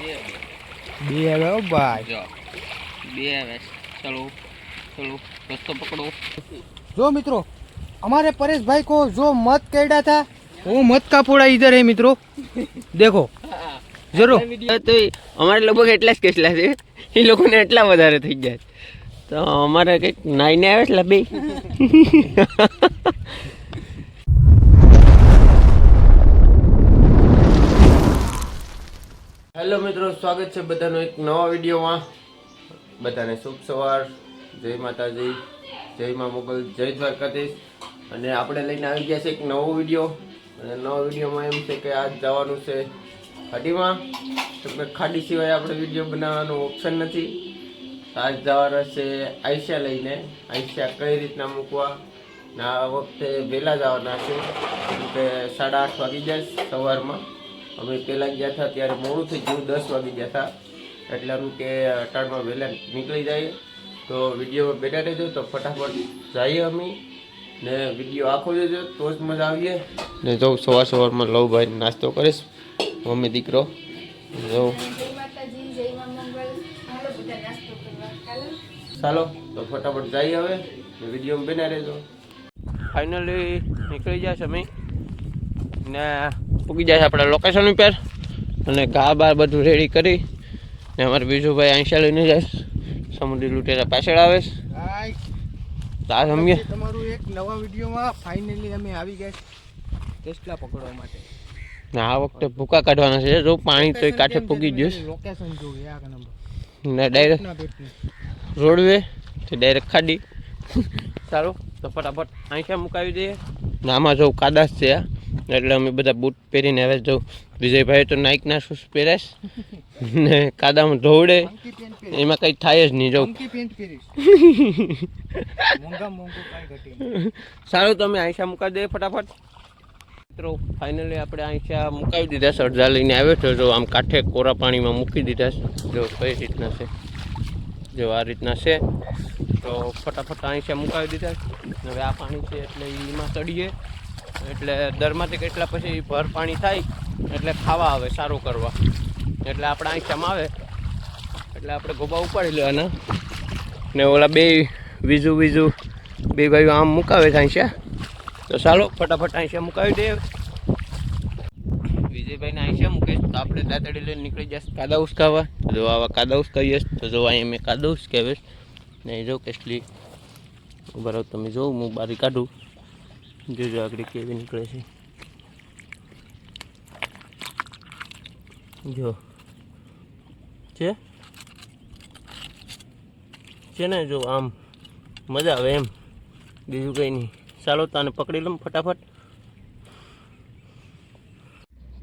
બે આવે હો ભાઈ, જો બે આવે. ચલો चलो रस्तो पकड़ो। जो मित्रों हमारे परेश भाई को जो मत कैडा था वो मत का पोड़ा इधर है मित्रों, देखो जरूर तो हमारे लगभग एटला ज केसला छे, ई लोकोने एटला वधारे થઈ જાય તો અમારે કઈક નાઈને આવે એટલે બે. હેલો મિત્રો, સ્વાગત છે બધાનો એક નવા વિડીયોમાં. બધાને શુભ સવાર, જય માતાજી, જય મા મોગલ, જય દ્વારકાધીશ. અને આપણે લઈને આવી ગયા છે એક નવો વિડીયો. અને નવા વિડીયોમાં એમ છે કે આજ જવાનું છે ખાડીમાં. તો ખાડી સિવાય આપણે વિડીયો બનાવવાનું ઓપ્શન નથી. આજ જવાના છે આઈશા લઈને. આઈશા કઈ રીતના મૂકવા, ને આ વખતે વહેલા જવાના છે કેમ કે 8:30 વાગી જાય સવારમાં. અમે પહેલાં ગયા હતા ત્યારે મોડું થઈ ગયું, 10 વાગી ગયા હતા. એટલે એમ કે અટાણમાં વહેલા નીકળી જાય. તો વિડીયોમાં બેઠા રહેજો, તો ફટાફટ જઈએ અમે ને વિડીયો આખો જોજો તો જ મજા આવીએ. ને જો સવારમાં લવભાઈ નાસ્તો કરીશ, મમ્મી દીકરો. જો ચાલો તો ફટાફટ જઈએ હવે, વિડીયોમાં બેના રહેજો. ફાઇનલી નીકળી જાય છે અમે ને પૂગી જાય છે આપણા લોકેશન ઉપર. અને ઘા બાર બધું રેડી કરી ને અમારે બીજું ભાઈ આંશા લઈને જાય. સમુદ્રી લૂંટેરા પાછળ આવે છે. તાર સમજે તમારું એક નવા વિડીયોમાં ફાઇનલી અમે આવી ગયા ટેસ્લા પકડવા માટે. ને આ વખતે ભૂકા કાઢવાના છે. જો પાણી તો કાંઠે પૂગી ગયું છે લોકેશન જોવું એક નંબર ને ડાયરેક્ટ રોડવે તે ડાયરેક્ટ ખાડી. ચાલો તો ફટાફટ આંશા મુકાવી દઈએ. ને આમાં જો કાદાસ છે એટલે અમે બધા બૂટ પહેરીને હવે જો વિજયભાઈ તો નાઇકના શૂઝ પહેરાશ ને કાદામાં ધોવડે એમાં કંઈ થાય જ નહીં. જો સારું તો અમે આંશા મુકાવી દઈએ ફટાફટ. મિત્રો ફાઇનલી આપણે આંશા મુકાવી દીધા છે. અડધા લઈને આવ્યો છો. જો આમ કાંઠે કોરા પાણીમાં મૂકી દીધા છે. જો કઈ રીતના છે, જો આ રીતના છે. તો ફટાફટ આંશા મુકાવી દીધા છે. હવે આ પાણી છે એટલે એમાં ચડીએ એટલે દરમાંથી કેટલા પછી ભર પાણી થાય એટલે ખાવા આવે સારું કરવા. એટલે આપણા આંશામાં આવે એટલે આપણે ગોબા ઉપાડી લેવાના ને ઓલા બે બીજું બે ભાઈઓ આમ મુકાવે છે આંશા. તો ચાલો ફટાફટ આંશા મુકાવી દે. વિજયભાઈને આંશા મૂકે તો આપણે દાંતડી લઈને નીકળી જશે કાદા ઉસકાવા. જો આવા કાદા ઉસકાવીએ તો જો અહીંયા મેં કાદા ઉસકાવીશ ને જો કેટલી બરાબર તમે જોઉં હું બારી કાઢું. જોજો આગળ કેવી નીકળે છે. જો છે ને, જો આમ મજા આવે એમ, બીજું કંઈ નહીં. ચાલો તને પકડી લઉં ફટાફટ.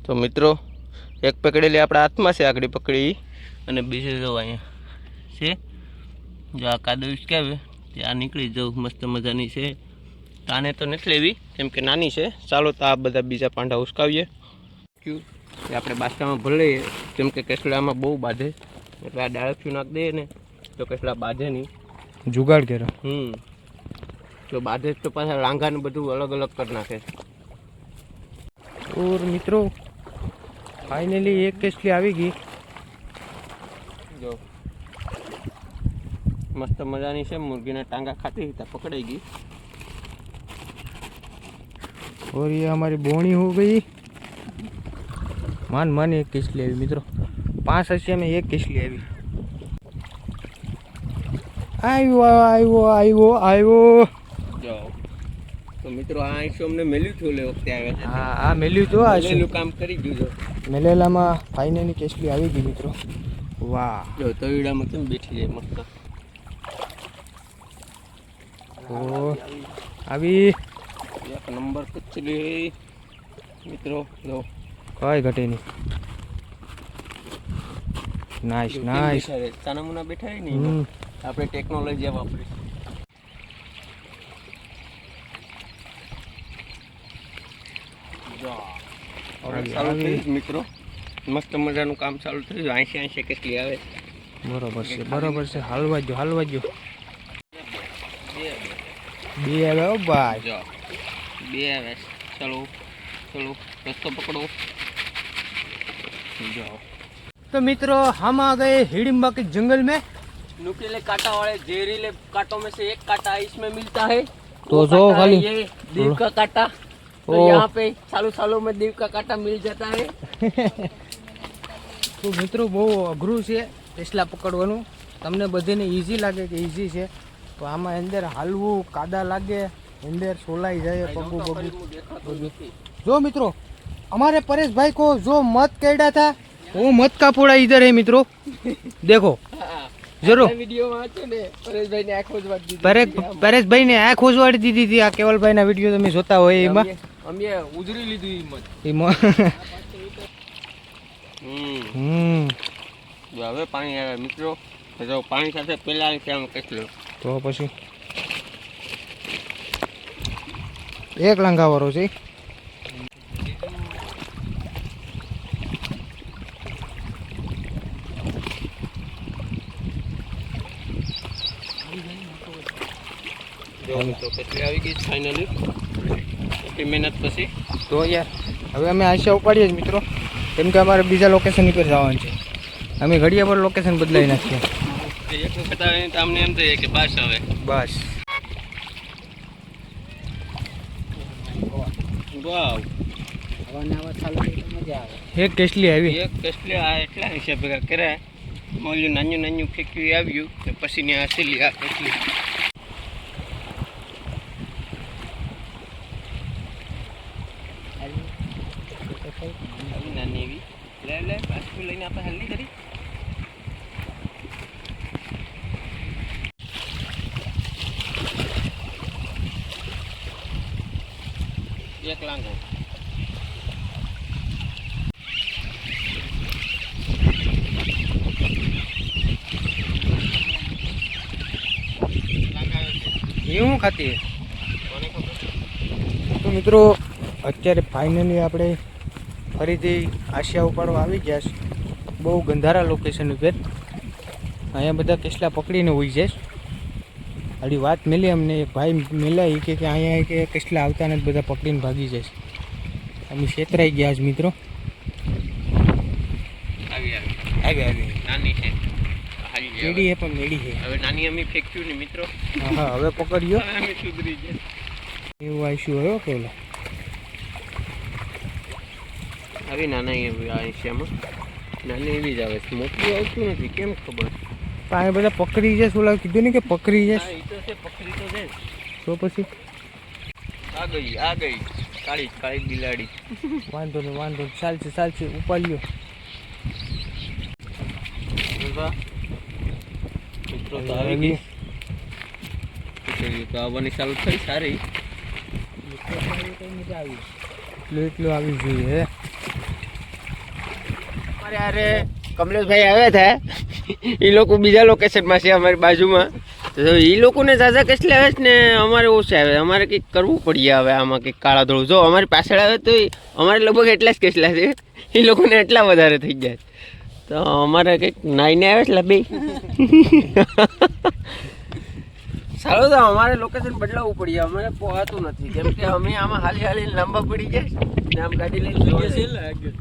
તો મિત્રો એક પકડેલી આપણા હાથમાં છે આગળ પકડી, અને બીજી જો અહીંયા છે. જો આ કાદો ઉસકાવે ત્યાં નીકળી જાઉં. મસ્ત મજાની છે. તાને તો નથી લેવી કેમ કે નાની છે. ચાલો તો આ બધા બીજા પાંડા ઉસકાવીએ. કે આપણે બાસકામાં ભરી લઈએ કેમ કે કેસલામાં બહુ બાંધે. એટલે આ ડાળખ્યું નાખ દઈએ ને તો કેસલા બાંધે નહીં. જુગાડ કર્યો. તો બાંધે તો પાછા લાંઘાને બધું અલગ અલગ કરી નાખે. ઓર મિત્રો ફાઇનલી એક કેસલી આવી ગઈ. જો મસ્ત મજાની છે. મુર્ગીના ટાંગા ખાતી ત્યાં પકડાઈ ગઈ. और ये हमारी बोनी हो गई. मान एक किसली आई मित्रों. 5 हसिया में एक किसली आई. આવ્યો. જો તો મિત્રો આ આંશો અમને મેલ્યું થયું લે વખતે આવ્યા છે. હા મેલ્યું તો આ મેલેલું કામ કરી ગયું. જો મેલેલામાં ફાઇનલી કેસલી આવી ગઈ મિત્રો. વાહ જો તવીડામાં કેમ બેઠી જાય મસ્ત. ઓ આવી એક નંબર કચલી મિત્રો. જો કઈ ઘટે નહીં. Nice nice. ચાનામુના બેઠા નહીં, આપણે ટેકનોલોજી વાપરી. મિત્રો મસ્ત મજાનું કામ ચાલુ થયું. 80 કેટલી આવે. બરોબર છે. હાલવા જો બે આવે હો ભાઈ. જો બે આવે. ચલો રસ્તો પકડો. જો तो मित्रों हम आ गए हिडिंबा के जंगल में। नुकीले कांटा वाले जहरीले कांटों में से एक कांटा इसमें मिलता है। तो वो जो कांटा है खाली ये दीव का कांटा। तो ओ। यहाँ पे सालों में दीव का कांटा मिल जाता है। तो मित्रों બહુ અઘરું છે ટેસ્લા પકડવાનું। તમને બધાને ઈઝી લાગે કે ઈઝી છે, તો આમાં અંદર હાલવું, કાદા લાગે, અંદર સોલાઈ જાય પગું બગું। जो मित्रों हमारे परेश भाई को जो मत कैडा था वो मत का पूरा इधर है मित्रों, देखो जरूर। वीडियो में आते ने परेश भाई ने आंखों जोड़ दी। परेश भाई ने आ खोजवाड़ी दीदी थी। आ केवल भाई ना वीडियो તમે જોતા હોય એમાં हम ये उजरी ली दी मत। હવે પાણી આવે મિત્રો, તો પાણી સાથે પેલા કેમ કેટલું તો પછી એક લાંગાવાળો છે। જો તો કેટલી આવી ગઈ ફાઇનલી એટલી મહેનત પછી। તો યાર હવે અમે આશા ઉપાડીએ જ મિત્રો, કેમ કે અમારે બીજા લોકેશન પર જવાનું છે। અમે ઘડિયા પર લોકેશન બદલાઈ નાખીએ। એક વખત આવે તો અમને એમ થાય કે બસ હવે બસ વાવ એક કેસલી આવી। એક કેટલી આ એટલા હિસાબ ભેગા કર્યા। મોલ્યું નાનું ફેંક્યું આવ્યું ને પછી ને આસેલી આ કેટલી નાની એવી લે પાછું લઈને આપણે હલ્દી કરી। એક લાંગો એવું ખાતી તો મિત્રો અત્યારે ફાઇનલી આપણે ફરીથી આશિયા ઉપાડવા આવી ગયા છે। બહુ ગંધારા લોકેશન ઉપર અહીંયા બધા કેસલા પકડીને હોઈ જાય। આડી વાત મેલી અમને એક ભાઈ મેલા એ કે અહીંયા કે કેસલા આવતા નથી, બધા પકડીને ભાગી જાય। અમે છેતરાઈ ગયા છે મિત્રો। આવી નાની છે મેડી છે પણ મેડી છે। હવે નાની અમે ફેંક્યું ને મિત્રો। હા હવે પકડ્યો અમે સુધરી ગયા એવું આવીશું હવે પેલા આવી નાના આઈશિયામાં નાની એવી જ આવે છે, મોટી આવતું નથી કેમ ખબર। પણ બધા પકડી જાય, શું કીધું ને કે પકડી જાય એ તો છે પકડી તો જાય। તો પછી આ ગઈ કાળી બિલાડી। વાંધો નહીં ચાલશે ઉપાડ્યો। મિત્રો તો આવી ગઈ તો આવવાની ચાલુ થઈ સારી એટલું આવી જોઈએ। અરે કમલેશભાઈ આવ્યા હતા, એ લોકો બીજા લોકેશનમાં છે અમારી બાજુમાં। તો એ લોકોને ઝાઝા કેટલા આવે છે ને અમારે ઓછા આવે। અમારે કંઈક કરવું પડીએ હવે આમાં કંઈક કાળા ધોળું। જો અમારી પાછળ આવે તો અમારે લગભગ એટલા જ કેટલા છે, એ લોકોને એટલા વધારે થઈ જાય। તો અમારે કંઈક નાઈને આવે છે બે સારું। તો અમારે લોકેશન બદલાવવું પડીએ, અમારે પહોંચાતું નથી કેમ કે અમે આમાં હાલી લાંબા પડી જાય ને આમ ગાડી લઈને જોઈએ છીએ।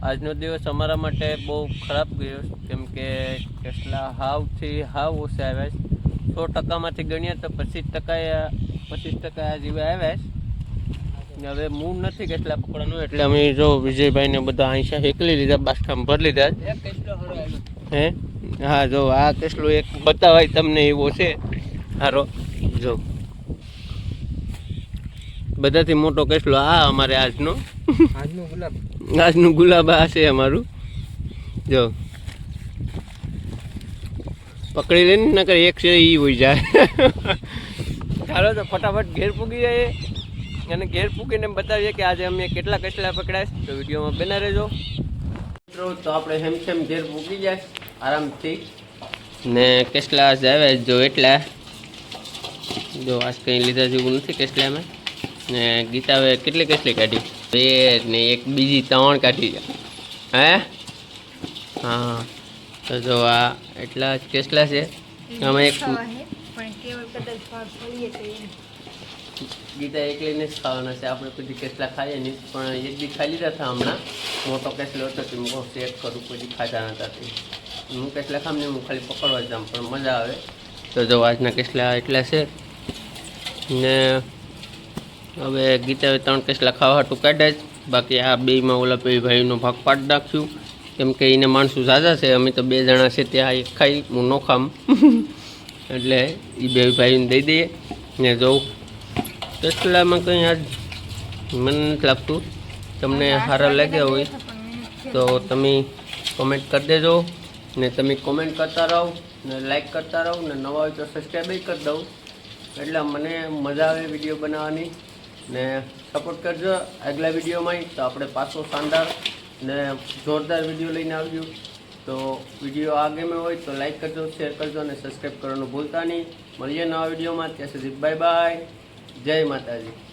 આજનો દિવસ અમારા માટે બહુ ખરાબ ગયો કેમ કે કેટલા હાવ ઓછા આવ્યા છે। 100%માંથી ગણીએ તો 25% જેવા આવ્યા છે। હવે મૂળ નથી કેટલા પકડવાનું, એટલે અમે જો વિજયભાઈને બધા આઈશા હેકલી લીધા, બાસકામ ભરી લીધા। હે હા જો આ કેટલો એક બતાવાય તમને એવો છે હારો। જો બધાથી મોટો કેટલો આ અમારે આજનું ગુલાબ આ છે અમારું। જો પકડી લઈને નકર એક છે એ હોઈ જાય। ચાલો તો ફટાફટ ઘેર પૂગી જઈએ અને ઘેર પૂગીને બતાવીએ કે આજે અમે કેટલા કેટલા પકડાય। તો વિડીયોમાં બના રહેજો મિત્રો। તો આપણે હેમખેમ ઘેર પૂગી જાય આરામથી ને કેટલા આવે જો એટલા જો આજ કંઈ લીધા જેવું નથી કેટલામાં। ને ગીતાવે કેટલી કાઢી? 2 ને એક બીજી 3 કાઢી હે। હા તો જો આ એટલા જ કેટલા છે? અમે એક ગીતા એકલીને જ ખાવાના છે, આપણે કોઈ કેસલા ખાઈએ નહીં, પણ એક દી ખાઈ લીધા હતા હમણાં. મોટો કેસલો હતો તે હું શેક કરું, કોઈ ખાતા નતા તે હું કેસલા ખામ નહીં, હું ખાલી પકડવા જામ, પણ મજા આવે. તો જો આજના કેસલા એટલા છે ને હવે ગીતા 3 કેસલા ખાવા હાટું કાઢ્યા જ, બાકી આ બેમાં ઓલા બે ભાઈનો ભાગ પાડી નાખ્યું, કેમ કે એને માણસો ઝાઝા છે, અમે તો 2 જણા છે, ત્યાં એક ખાઈ હું ન ખામ એટલે એ 2 ભાઈને દઈ દઈએ ને. જોઉં કેસલામાં કંઈ આજ મને નથી લાગતું, તમને સારા લાગ્યા હોય તો તમે કોમેન્ટ કરી દેજો ને, તમે કોમેન્ટ કરતા રહો ને લાઈક કરતા રહો ને, નવા હોય તો સબસ્ક્રાઈબ કરી દઉં, એટલે મને મજા આવે વિડીયો બનાવવાની ને સપોર્ટ કરજો. આગલા વિડીયોમાં તો આપણે પાછો શાનદાર ને જોરદાર વિડીયો લઈને આવ્યું. તો વિડીયો આ ગમે હોય તો લાઈક કરજો, શેર કરજો અને સબસ્ક્રાઈબ કરવાનું ભૂલતા નહીં. મળીએ નવા વિડીયોમાં, ત્યાં સુધી બાય બાય, જય માતાજી.